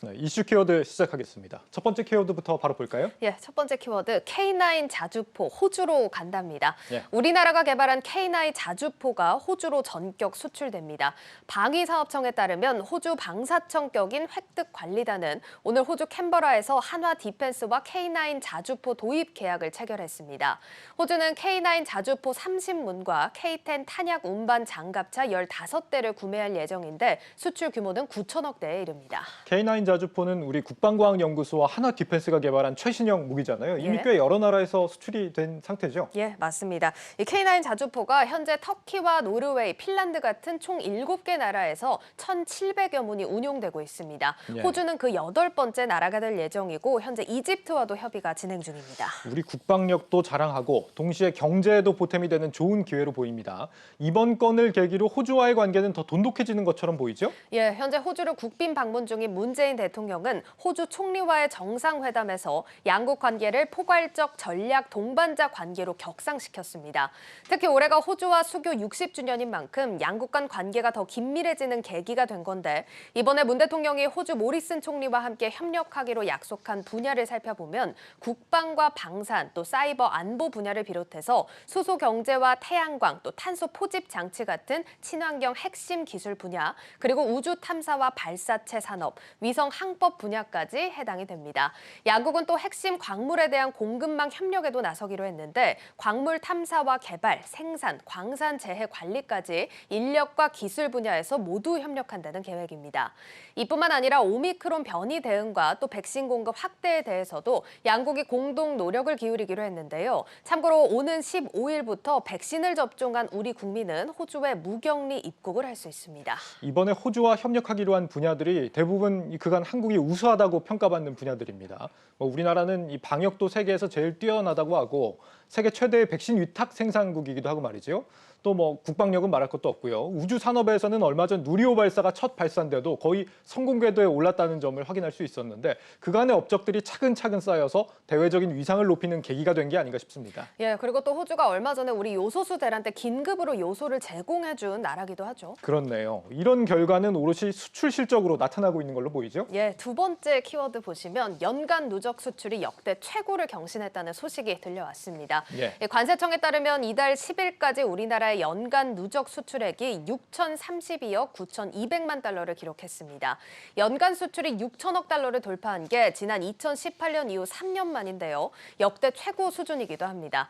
네, 이슈 키워드 시작하겠습니다. 첫 번째 키워드부터 바로 볼까요? 예, 첫 번째 키워드 K9 자주포 호주로 간답니다. 예. 우리나라가 개발한 K9 자주포가 호주로 전격 수출됩니다. 방위사업청에 따르면 호주 방사청격인 획득관리단은 오늘 호주 캔버라에서 한화 디펜스와 K9 자주포 도입 계약을 체결했습니다. 호주는 K9 자주포 30문과 K10 탄약 운반 장갑차 15대를 구매할 예정인데 수출 규모는 9천억 대에 이릅니다. K9 자주포는 우리 국방과학연구소와 한화 디펜스가 개발한 최신형 무기잖아요. 이미 예. 꽤 여러 나라에서 수출이 된 상태죠. 예, 맞습니다. 이 K9 자주포가 현재 터키와 노르웨이, 핀란드 같은 총 7개 나라에서 1,700여 문이 운용되고 있습니다. 예. 호주는 그 8번째 나라가 될 예정이고 현재 이집트와도 협의가 진행 중입니다. 우리 국방력도 자랑하고 동시에 경제에도 보탬이 되는 좋은 기회로 보입니다. 이번 건을 계기로 호주와의 관계는 더 돈독해지는 것처럼 보이죠? 예, 현재 호주를 국빈 방문 중인 문재인 대통령은 호주 총리와의 정상회담에서 양국 관계를 포괄적 전략 동반자 관계로 격상시켰습니다. 특히 올해가 호주와 수교 60주년인 만큼 양국 간 관계가 더 긴밀해지는 계기가 된 건데 이번에 문 대통령이 호주 모리슨 총리와 함께 협력하기로 약속한 분야를 살펴보면 국방과 방산 또 사이버 안보 분야를 비롯해서 수소 경제와 태양광 또 탄소 포집 장치 같은 친환경 핵심 기술 분야 그리고 우주 탐사와 발사체 산업, 위성 항법 분야까지 해당이 됩니다. 양국은 또 핵심 광물에 대한 공급망 협력에도 나서기로 했는데 광물 탐사와 개발, 생산, 광산 재해 관리까지 인력과 기술 분야에서 모두 협력한다는 계획입니다. 이뿐만 아니라 오미크론 변이 대응과 또 백신 공급 확대에 대해서도 양국이 공동 노력을 기울이기로 했는데요. 참고로 오는 15일부터 백신을 접종한 우리 국민은 호주에 무격리 입국을 할 수 있습니다. 이번에 호주와 협력하기로 한 분야들이 대부분 그간 한국이 우수하다고 평가받는 분야들입니다. 우리나라는 이 방역도 세계에서 제일 뛰어나다고 하고 세계 최대의 백신 위탁 생산국이기도 하고 말이죠. 또 국방력은 말할 것도 없고요. 우주 산업에서는 얼마 전 누리호 발사가 첫 발사인데도 거의 성공 궤도에 올랐다는 점을 확인할 수 있었는데 그간의 업적들이 차근차근 쌓여서 대외적인 위상을 높이는 계기가 된 게 아닌가 싶습니다. 예, 그리고 또 호주가 얼마 전에 우리 요소수 대란때 긴급으로 요소를 제공해준 나라기도 하죠. 그렇네요. 이런 결과는 오롯이 수출 실적으로 나타나고 있는 걸로 보이죠? 예, 두 번째 키워드 보시면 연간 누적 수출이 역대 최고를 경신했다는 소식이 들려왔습니다. 예. 관세청에 따르면 이달 10일까지 우리나라의 연간 누적 수출액이 6,032억 9,200만 달러를 기록했습니다. 연간 수출이 6천억 달러를 돌파한 게 지난 2018년 이후 3년 만인데요. 역대 최고 수준이기도 합니다.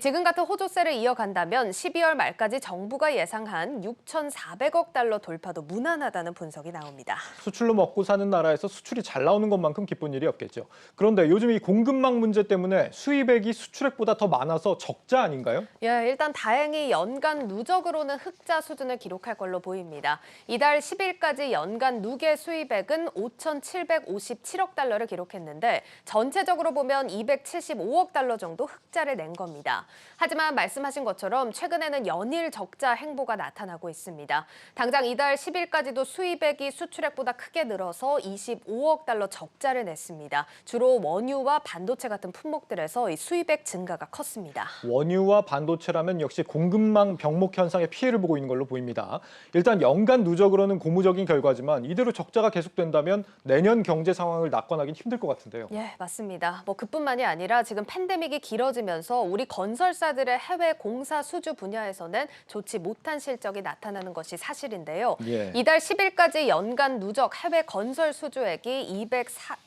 지금 같은 호조세를 이어간다면 12월 말까지 정부가 예상한 6,400억 달러 돌파도 무난하다는 분석이 나옵니다. 수출로 먹고 사는 나라에서 수출이 잘 나오는 것만큼 기쁜 일이 없겠죠. 그런데 요즘 이 공급망 문제 때문에 수입액이 수출액보다 더 많아서 적자 아닌가요? 예, 일단 다행히 연간 누적으로는 흑자 수준을 기록할 걸로 보입니다. 이달 10일까지 연간 누계 수입액은 5,757억 달러를 기록했는데 전체적으로 보면 275억 달러 정도 흑자를 낸 겁니다. 하지만 말씀하신 것처럼 최근에는 연일 적자 행보가 나타나고 있습니다. 당장 이달 10일까지도 수입액이 수출액보다 크게 늘어서 25억 달러 적자를 냈습니다. 주로 원유와 반도체 같은 품목들에서 이 수입액 증가가 컸습니다. 원유와 반도체라면 역시 공급망 병목 현상에 피해를 보고 있는 걸로 보입니다. 일단 연간 누적으로는 고무적인 결과지만 이대로 적자가 계속된다면 내년 경제 상황을 낙관하기는 힘들 것 같은데요. 예, 맞습니다. 그뿐만이 아니라 지금 팬데믹이 길어지면서 우리 건설사들의 해외 공사 수주 분야에서는 좋지 못한 실적이 나타나는 것이 사실인데요. 예. 이달 10일까지 연간 누적 해외 건설 수주액이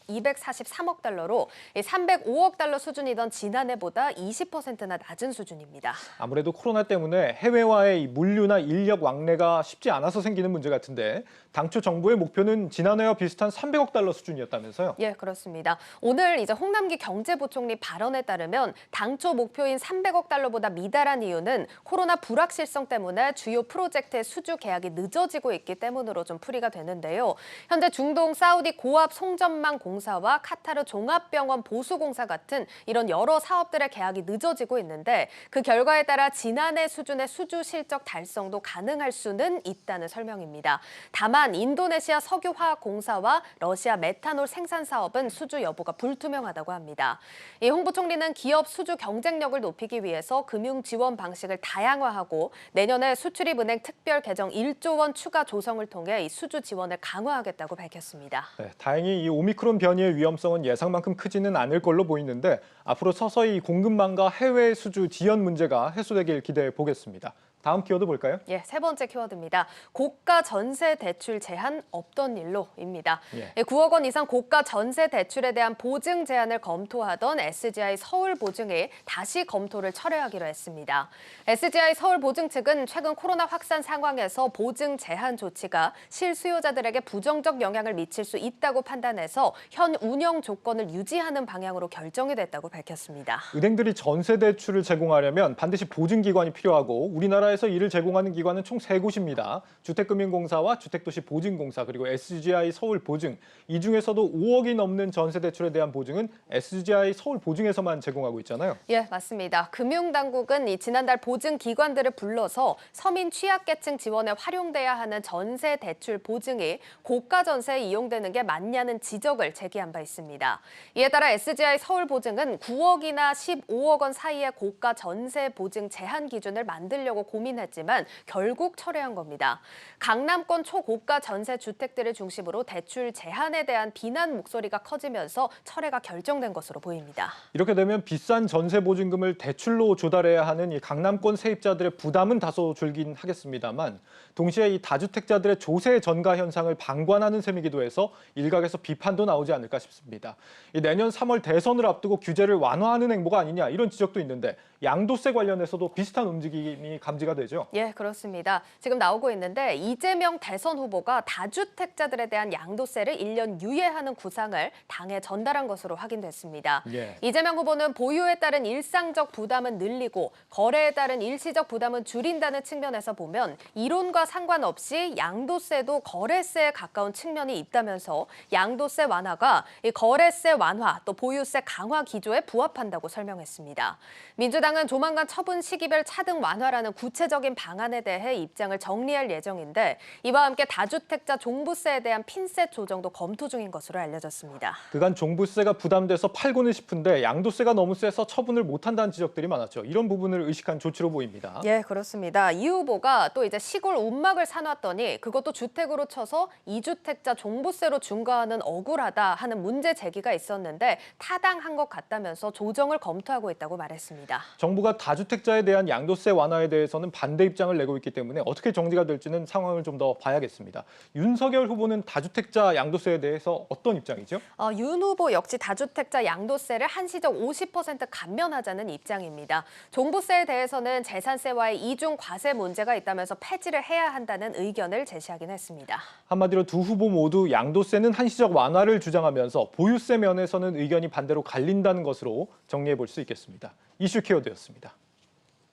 243억 달러로 305억 달러 수준이던 지난해보다 20%나 낮은 수준입니다. 아무래도 코로나 때문에 해외와의 이 물류나 인력 왕래가 쉽지 않아서 생기는 문제 같은데 당초 정부의 목표는 지난해와 비슷한 300억 달러 수준이었다면서요? 예, 그렇습니다. 오늘 홍남기 경제부총리 발언에 따르면 당초 목표인 300억 달러보다 미달한 이유는 코로나 불확실성 때문에 주요 프로젝트의 수주 계약이 늦어지고 있기 때문으로 좀 풀이가 되는데요. 현재 중동 사우디 고압 송전망 공사와 카타르 종합병원 보수공사 같은 이런 여러 사업들의 계약이 늦어지고 있는데 그 결과에 따라 지난해 수준의 수주 실적 달성도 가능할 수는 있다는 설명입니다. 다만 인도네시아 석유화학공사와 러시아 메탄올 생산 사업은 수주 여부가 불투명하다고 합니다. 이 홍 부총리는 기업 수주 경쟁력을 높이기 높이기 위해서 금융 지원 방식을 다양화하고 내년에 수출입은행 특별 개정 1조 원 추가 조성을 통해 이 수주 지원을 강화하겠다고 밝혔습니다. 네, 다행히 이 오미크론 변이의 위험성은 예상만큼 크지는 않을 걸로 보이는데 앞으로 서서히 공급망과 해외 수주 지연 문제가 해소되길 기대해 보겠습니다. 다음 키워드 볼까요? 예, 세 번째 키워드입니다. 고가 전세 대출 제한 없던 일로입니다. 9억 원 이상 고가 전세 대출에 대한 보증 제한을 검토하던 SGI 서울보증이 다시 검토를 철회하기로 했습니다. SGI 서울보증 측은 최근 코로나 확산 상황에서 보증 제한 조치가 실수요자들에게 부정적 영향을 미칠 수 있다고 판단해서 현 운영 조건을 유지하는 방향으로 결정이 됐다고 밝혔습니다. 은행들이 전세 대출을 제공하려면 반드시 보증기관이 필요하고 우리나라에서 이를 제공하는 기관은 총 3곳입니다. 주택금융공사와 주택도시보증공사 그리고 SGI 서울보증. 이 중에서도 5억이 넘는 전세 대출에 대한 보증은 SGI 서울보증에서만 제공하고 있잖아요. 예, 맞습니다. 금융당국은 지난달 보증기관들을 불러서 서민 취약계층 지원에 활용돼야 하는 전세 대출 보증이 고가 전세에 이용되는 게 맞냐는 지적을 제기한 바 있습니다. 이에 따라 SGI 서울보증은 9억이나 15억 원 사이의 고가 전세 보증 제한 기준을 만들려고 고민했지만 결국 철회한 겁니다. 강남권 초고가 전세 주택들을 중심으로 대출 제한에 대한 비난 목소리가 커지면서 철회가 결정된 것으로 보입니다. 이렇게 되면 비싼 전세 보증금을 대출로 조달해야 하는 이 강남권 세입자들의 부담은 다소 줄긴 하겠습니다만 동시에 이 다주택자들의 조세 전가 현상을 방관하는 셈이기도 해서 일각에서 비판도 나오지 않을까 싶습니다. 내년 3월 대선을 앞두고 규제를 완화하는 행보가 아니냐 이런 지적도 있는데 양도세 관련해서도 비슷한 움직임이 감지가 되죠. 예, 그렇습니다. 지금 나오고 있는데 이재명 대선 후보가 다주택자들에 대한 양도세를 1년 유예하는 구상을 당에 전달한 것으로 확인됐습니다. 이재명 후보는 보유에 따른 일상적 부담은 늘리고 거래에 따른 일시적 부담은 줄인다는 측면에서 보면 이론과 상관없이 양도세도 거래세에 가까운 측면이 있다면서 양도세 완화가 이 거래세 완화 또 보유세 강화 기조에 부합한다고 설명했습니다. 민주당은 조만간 처분 시기별 차등 완화라는 구체적인 방안에 대해 입장을 정리할 예정인데 이와 함께 다주택자 종부세에 대한 핀셋 조정도 검토 중인 것으로 알려졌습니다. 그간 종부세가 부담돼서 팔고는 싶은데 양도세가 너무 세서 처분을 못한다는 지적들이 많았죠. 이런 부분을 의식한 조치로 보입니다. 예, 그렇습니다. 이 후보가 또 이제 시골 움막을 사놨더니 그것도 주택으로 쳐서 2주택자 종부세로 중과하는 억울하다 하는 문제 제기가 있었는데 타당한 것 같다면서 조정을 검토하고 있다고 말했습니다. 정부가 다주택자에 대한 양도세 완화에 대해서는 반대 입장을 내고 있기 때문에 어떻게 정리가 될지는 상황을 좀 더 봐야겠습니다. 윤석열 후보는 다주택자 양도세에 대해서 어떤 입장이죠? 윤 후보 역시 다주택자 양도세를 한시적 50% 감면하자는 입장입니다. 종부세에 대해서는 재산세와의 이중 과세 문제가 있다면서 폐지를 해야 한다는 의견을 제시하긴 했습니다. 한마디로 두 후보 모두 양도세는 한시적 완화를 주장하면서 보유세 면에서는 의견이 반대로 갈린다는 것으로 정리해 볼 수 있겠습니다. 이슈 키워드였습니다.